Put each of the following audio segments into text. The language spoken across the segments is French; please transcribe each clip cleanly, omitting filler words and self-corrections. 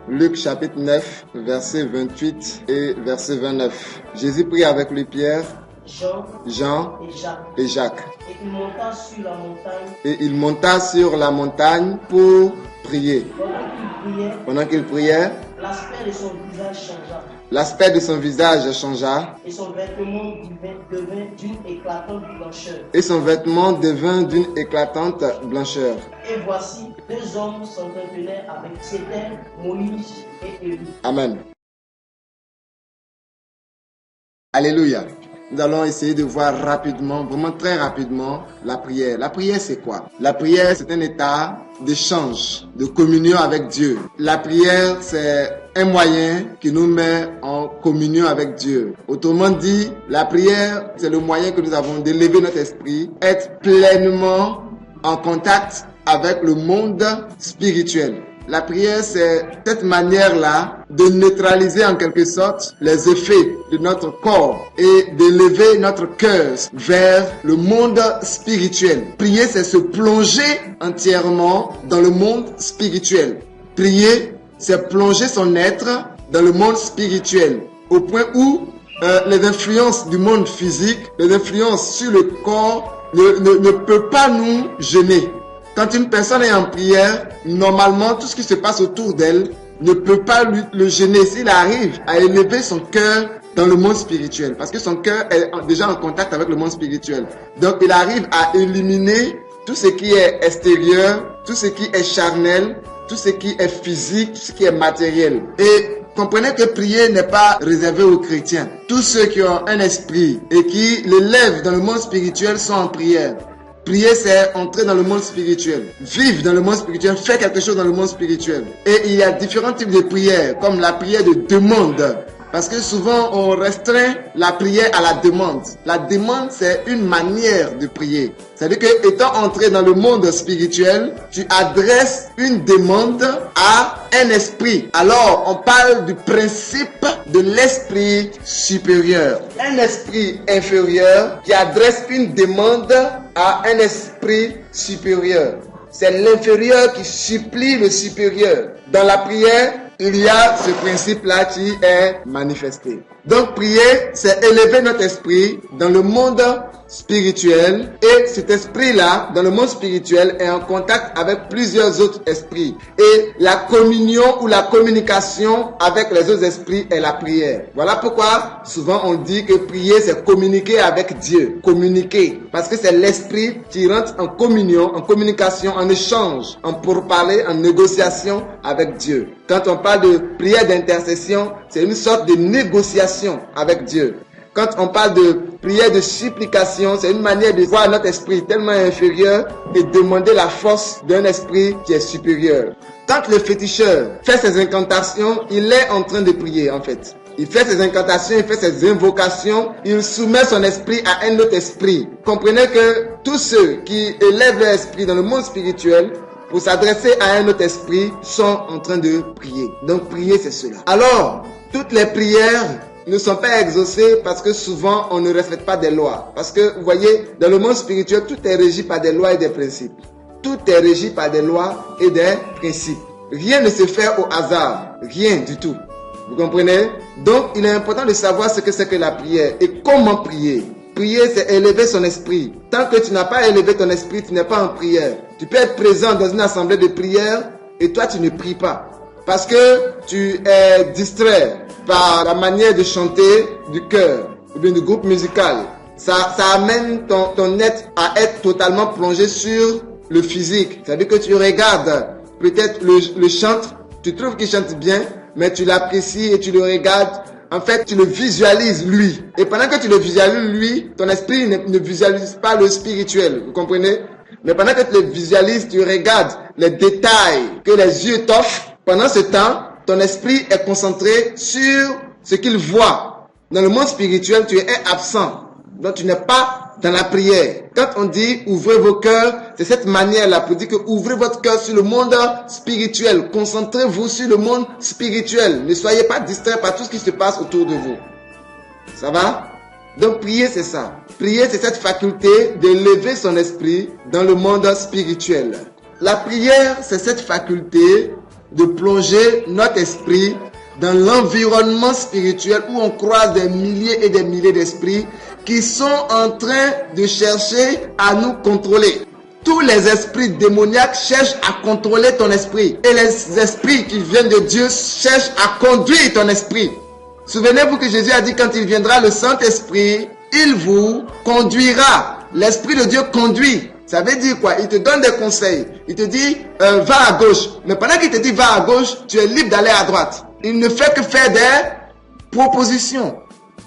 Luc chapitre 9, verset 28 et verset 29. Jésus prie avec lui Pierre, Jean et Jacques. Et il monta sur la montagne pour prier. Pendant qu'il priait, l'aspect de son visage changea. Et son vêtement devint d'une éclatante blancheur. Et voici, deux hommes s'entretenaient avec C'était Moïse et Élie. Amen. Alléluia. Nous allons essayer de voir rapidement, vraiment très rapidement, la prière. La prière, c'est quoi? La prière, c'est un état d'échange, de communion avec Dieu. La prière, c'est un moyen qui nous met en communion avec Dieu. Autrement dit, la prière, c'est le moyen que nous avons d'élever notre esprit, être pleinement en contact avec le monde spirituel. La prière, c'est cette manière-là de neutraliser en quelque sorte les effets de notre corps et d'élever notre cœur vers le monde spirituel. Prier, c'est se plonger entièrement dans le monde spirituel. Prier, c'est plonger son être dans le monde spirituel, au point où les influences du monde physique, les influences sur le corps ne peuvent pas nous gêner. Quand une personne est en prière, normalement, tout ce qui se passe autour d'elle ne peut pas le gêner s'il arrive à élever son cœur dans le monde spirituel. Parce que son cœur est déjà en contact avec le monde spirituel. Donc, il arrive à éliminer tout ce qui est extérieur, tout ce qui est charnel, tout ce qui est physique, tout ce qui est matériel. Et comprenez que prier n'est pas réservé aux chrétiens. Tous ceux qui ont un esprit et qui l'élèvent dans le monde spirituel sont en prière. Prier, c'est entrer dans le monde spirituel. Vivre dans le monde spirituel, faire quelque chose dans le monde spirituel. Et il y a différents types de prières, comme la prière de demande. Parce que souvent, on restreint la prière à la demande. La demande, c'est une manière de prier. C'est-à-dire que, étant entré dans le monde spirituel, tu adresses une demande à un esprit. Alors, on parle du principe de l'esprit supérieur. Un esprit inférieur qui adresse une demande à un esprit supérieur. C'est l'inférieur qui supplie le supérieur. Dans la prière, il y a ce principe-là qui est manifesté. Donc, prier, c'est élever notre esprit dans le monde spirituel. Et cet esprit-là, dans le monde spirituel, est en contact avec plusieurs autres esprits. Et la communion ou la communication avec les autres esprits est la prière. Voilà pourquoi, souvent, on dit que prier, c'est communiquer avec Dieu. Communiquer. Parce que c'est l'esprit qui rentre en communion, en communication, en échange, en pourparler, en négociation avec Dieu. Quand on parle de prière d'intercession, c'est une sorte de négociation avec Dieu. Quand on parle de prière de supplication, c'est une manière de voir notre esprit tellement inférieur et demander la force d'un esprit qui est supérieur. Quand le féticheur fait ses incantations, il est en train de prier en fait. Il fait ses incantations, il fait ses invocations, il soumet son esprit à un autre esprit. Comprenez que tous ceux qui élèvent leur esprit dans le monde spirituel pour s'adresser à un autre esprit sont en train de prier. Donc prier, c'est cela. Alors, toutes les prières ne sont pas exaucées parce que souvent on ne respecte pas des lois. Parce que vous voyez, dans le monde spirituel, tout est régi par des lois et des principes. Tout est régi par des lois et des principes. Rien ne se fait au hasard. Rien du tout. Vous comprenez? Donc, il est important de savoir ce que c'est que la prière et comment prier. Prier, c'est élever son esprit. Tant que tu n'as pas élevé ton esprit, tu n'es pas en prière. Tu peux être présent dans une assemblée de prière et toi, tu ne pries pas. Parce que tu es distrait par la manière de chanter du chœur ou bien du groupe musical. Ça amène ton être à être totalement plongé sur le physique. C'est-à-dire que tu regardes peut-être le chantre, tu trouves qu'il chante bien, mais tu l'apprécies et tu le regardes. En fait, tu le visualises lui. Et pendant que tu le visualises lui, ton esprit ne visualise pas le spirituel. Vous comprenez? Mais pendant que tu le visualises, tu regardes les détails que les yeux t'offrent. Pendant ce temps, ton esprit est concentré sur ce qu'il voit. Dans le monde spirituel, tu es absent. Donc, tu n'es pas dans la prière. Quand on dit ouvrez vos cœurs, c'est cette manière-là pour dire que ouvrez votre cœur sur le monde spirituel. Concentrez-vous sur le monde spirituel. Ne soyez pas distrait par tout ce qui se passe autour de vous. Ça va? Donc, prier, c'est ça. Prier, c'est cette faculté d'élever son esprit dans le monde spirituel. La prière, c'est cette faculté de plonger notre esprit dans l'environnement spirituel où on croise des milliers et des milliers d'esprits qui sont en train de chercher à nous contrôler. Tous les esprits démoniaques cherchent à contrôler ton esprit. Et les esprits qui viennent de Dieu cherchent à conduire ton esprit. Souvenez-vous que Jésus a dit quand il viendra le Saint-Esprit, il vous conduira. L'Esprit de Dieu conduit. Ça veut dire quoi? Il te donne des conseils. Il te dit, va à gauche. Mais pendant qu'il te dit, va à gauche, tu es libre d'aller à droite. Il ne fait que faire des propositions.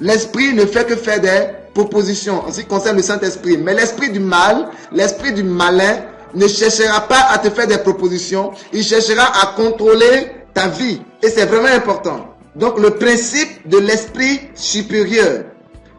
L'Esprit ne fait que faire des propositions en ce qui concerne le Saint-Esprit. Mais l'esprit du mal, l'esprit du malin, ne cherchera pas à te faire des propositions. Il cherchera à contrôler ta vie. Et c'est vraiment important. Donc le principe de l'esprit supérieur.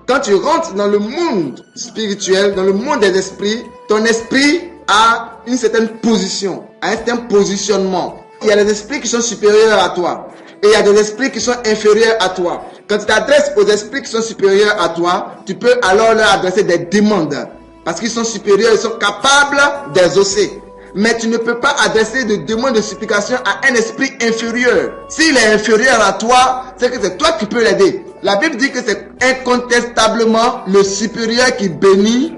Quand tu rentres dans le monde spirituel, dans le monde des esprits, ton esprit a une certaine position, un certain positionnement. Il y a des esprits qui sont supérieurs à toi. Et il y a des esprits qui sont inférieurs à toi. Quand tu t'adresses aux esprits qui sont supérieurs à toi, tu peux alors leur adresser des demandes. Parce qu'ils sont supérieurs, ils sont capables d'exaucer. Mais tu ne peux pas adresser de demandes de supplication à un esprit inférieur. S'il est inférieur à toi, c'est que c'est toi qui peux l'aider. La Bible dit que c'est incontestablement le supérieur qui bénit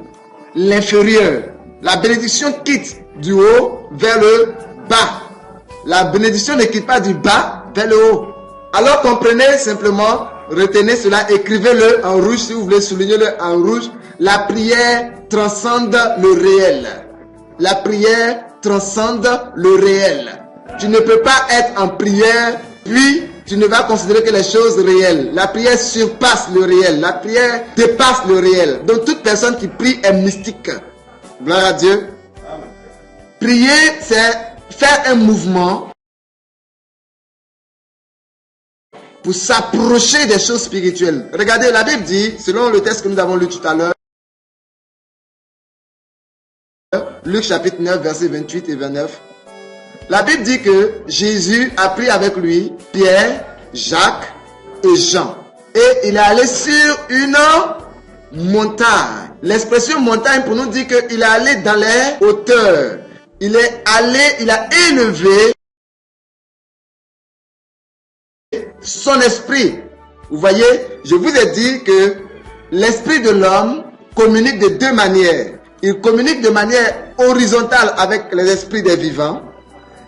l'inférieur. La bénédiction quitte du haut vers le bas. La bénédiction ne quitte pas du bas vers le haut. Alors comprenez simplement, retenez cela, écrivez-le en rouge si vous voulez souligner-le en rouge. La prière transcende le réel. La prière transcende le réel. Tu ne peux pas être en prière, puis tu ne vas considérer que les choses réelles. La prière surpasse le réel. La prière dépasse le réel. Donc toute personne qui prie est mystique. Gloire à Dieu. Prier, c'est faire un mouvement pour s'approcher des choses spirituelles. Regardez, la Bible dit, selon le texte que nous avons lu tout à l'heure, Luc chapitre 9, versets 28 et 29. La Bible dit que Jésus a pris avec lui Pierre, Jacques et Jean. Et il est allé sur une montagne. L'expression montagne pour nous dit qu'il est allé dans les hauteurs. Il est allé, il a élevé son esprit. Vous voyez, je vous ai dit que l'esprit de l'homme communique de deux manières. Il communique de manière horizontale avec les esprits des vivants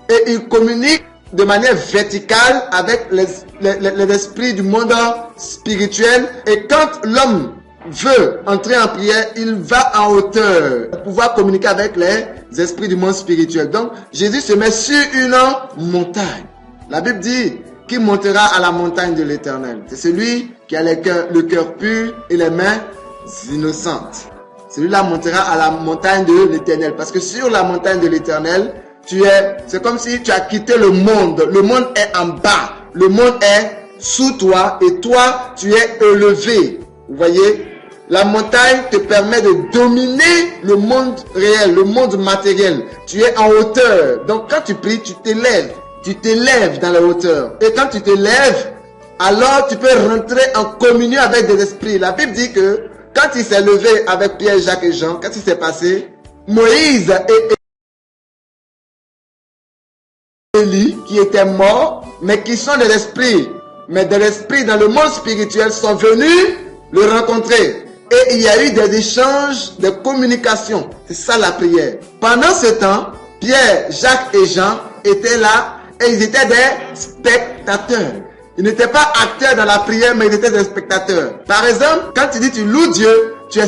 et il communique de manière verticale avec les esprits du monde spirituel. Et quand l'homme veut entrer en prière, il va en hauteur pour pouvoir communiquer avec les esprits du monde spirituel. Donc, Jésus se met sur une montagne. La Bible dit qu'il montera à la montagne de l'Éternel. C'est celui qui a le cœur pur et les mains innocentes. Celui-là montera à la montagne de l'Éternel. Parce que sur la montagne de l'Éternel, c'est comme si tu as quitté le monde. Le monde est en bas. Le monde est sous toi et toi, tu es élevé. Vous voyez? La montagne te permet de dominer le monde réel, le monde matériel. Tu es en hauteur. Donc quand tu pries, tu t'élèves. Tu t'élèves dans la hauteur. Et quand tu t'élèves, alors tu peux rentrer en communion avec des esprits. La Bible dit que quand il s'est levé avec Pierre, Jacques et Jean, qu'est-ce qui s'est passé? Moïse et Élie, qui étaient morts, mais qui sont des esprits, mais des esprits dans le monde spirituel, sont venus le rencontrer. Et il y a eu des échanges, des communications. C'est ça la prière. Pendant ce temps, Pierre, Jacques et Jean étaient là et ils étaient des spectateurs. Ils n'étaient pas acteurs dans la prière, mais ils étaient des spectateurs. Par exemple, quand tu dis tu loues Dieu, tu es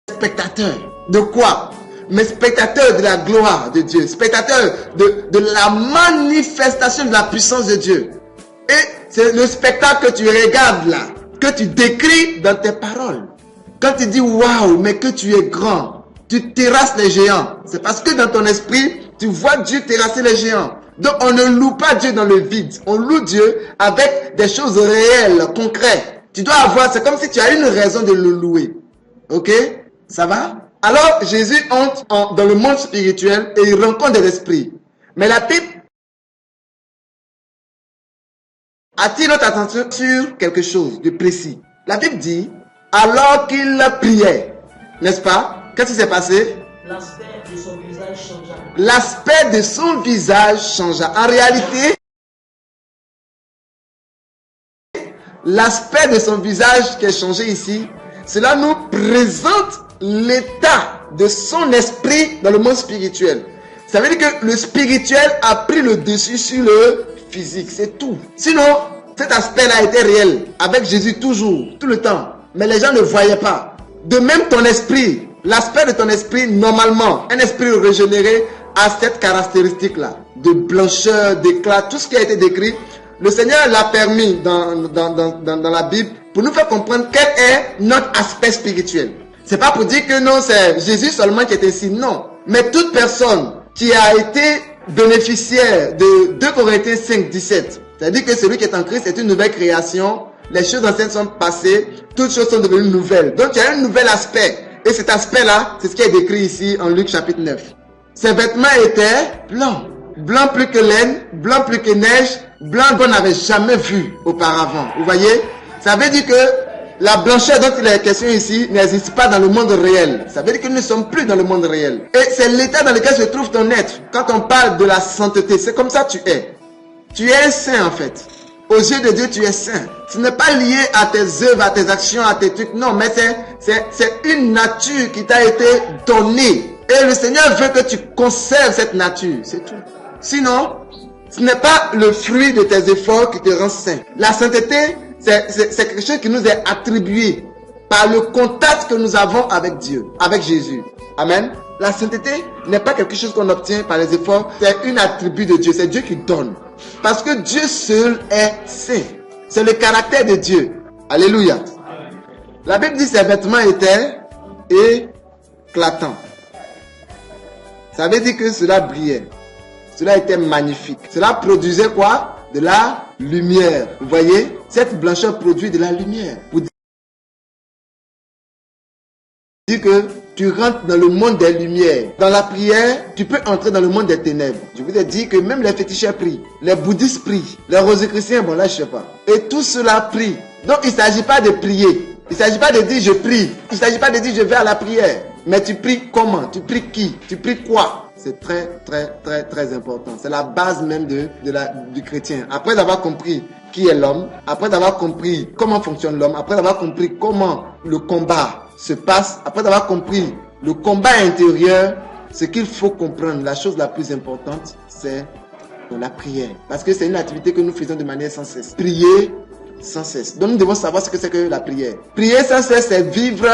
spectateur. De quoi? Mais spectateur de la gloire de Dieu. Spectateur de la manifestation de la puissance de Dieu. Et c'est le spectacle que tu regardes là, que tu décris dans tes paroles. Quand tu dis waouh, mais que tu es grand, tu terrasses les géants. C'est parce que dans ton esprit, tu vois Dieu terrasser les géants. Donc on ne loue pas Dieu dans le vide. On loue Dieu avec des choses réelles, concrètes. Tu dois avoir, c'est comme si tu as une raison de le louer. Ok? Ça va? Alors Jésus entre dans le monde spirituel et il rencontre des esprits. Mais la Bible attire notre attention sur quelque chose de précis. La Bible dit, alors qu'il priait, n'est-ce pas? Qu'est-ce qui s'est passé? l'aspect de son visage changea. L'aspect de son visage changea. En réalité, l'aspect de son visage qui est changé ici, cela nous présente l'état de son esprit dans le monde spirituel. Ça veut dire que le spirituel a pris le dessus sur le physique, c'est tout. Sinon, cet aspect-là était réel, avec Jésus toujours, tout le temps. Mais les gens ne voyaient pas. De même ton esprit, l'aspect de ton esprit, normalement, un esprit régénéré a cette caractéristique-là, de blancheur, d'éclat, tout ce qui a été décrit. Le Seigneur l'a permis dans la Bible pour nous faire comprendre quel est notre aspect spirituel. C'est pas pour dire que non, c'est Jésus seulement qui est ainsi, non. Mais toute personne qui a été bénéficiaire de 2 Corinthiens 5, 17, c'est-à-dire que celui qui est en Christ est une nouvelle création, les choses anciennes sont passées, toutes choses sont devenues nouvelles. Donc il y a un nouvel aspect. Et cet aspect-là, c'est ce qui est décrit ici en Luc chapitre 9. Ses vêtements étaient blancs. Blanc plus que laine, blanc plus que neige, blanc qu'on n'avait jamais vu auparavant. Vous voyez? Ça veut dire que la blancheur dont il est question ici n'existe pas dans le monde réel. Ça veut dire que nous ne sommes plus dans le monde réel. Et c'est l'état dans lequel se trouve ton être. Quand on parle de la sainteté, c'est comme ça que tu es. Tu es un saint en fait. Aux yeux de Dieu, tu es saint. Ce n'est pas lié à tes œuvres, à tes actions, à tes trucs. Non, mais c'est une nature qui t'a été donnée. Et le Seigneur veut que tu conserves cette nature. C'est tout. Sinon, ce n'est pas le fruit de tes efforts qui te rend saint. La sainteté, c'est quelque chose qui nous est attribué par le contact que nous avons avec Dieu, avec Jésus. Amen. La sainteté n'est pas quelque chose qu'on obtient par les efforts. C'est une attribut de Dieu. C'est Dieu qui donne. Parce que Dieu seul est saint. C'est le caractère de Dieu. Alléluia. La Bible dit que ses vêtements étaient éclatants. Ça veut dire que cela brillait. Cela était magnifique. Cela produisait quoi? De la lumière. Vous voyez? Cette blancheur produit de la lumière. Pour dire que tu rentres dans le monde des lumières. Dans la prière, tu peux entrer dans le monde des ténèbres. Je vous ai dit que même les féticheurs prient. Les bouddhistes prient. Les rosicruciens, bon là je sais pas. Et tout cela prie. Donc il ne s'agit pas de prier. Il ne s'agit pas de dire je prie. Il ne s'agit pas de dire je vais à la prière. Mais tu pries comment? Tu pries qui? Tu pries quoi? C'est très important. C'est la base même du chrétien. Après avoir compris qui est l'homme, après avoir compris comment fonctionne l'homme, après avoir compris comment le combat se passe, après avoir compris le combat intérieur, ce qu'il faut comprendre, la chose la plus importante, c'est la prière. Parce que c'est une activité que nous faisons de manière sans cesse. Prier sans cesse. Donc nous devons savoir ce que c'est que la prière. Prier sans cesse, c'est vivre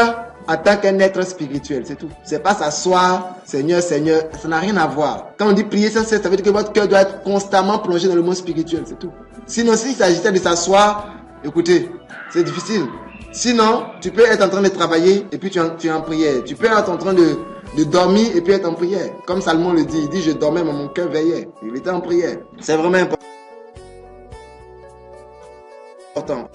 en tant qu'un être spirituel, c'est tout. C'est pas s'asseoir, Seigneur, Seigneur, ça n'a rien à voir. Quand on dit prier sans cesse, ça veut dire que votre cœur doit être constamment plongé dans le monde spirituel, c'est tout. Sinon, s'il s'agissait de s'asseoir, écoutez, c'est difficile. Sinon, tu peux être en train de travailler et puis tu es en prière. Tu peux être en train de dormir et puis être en prière. Comme Salomon le dit, il dit je dormais mais mon cœur veillait. Il était en prière. C'est vraiment important.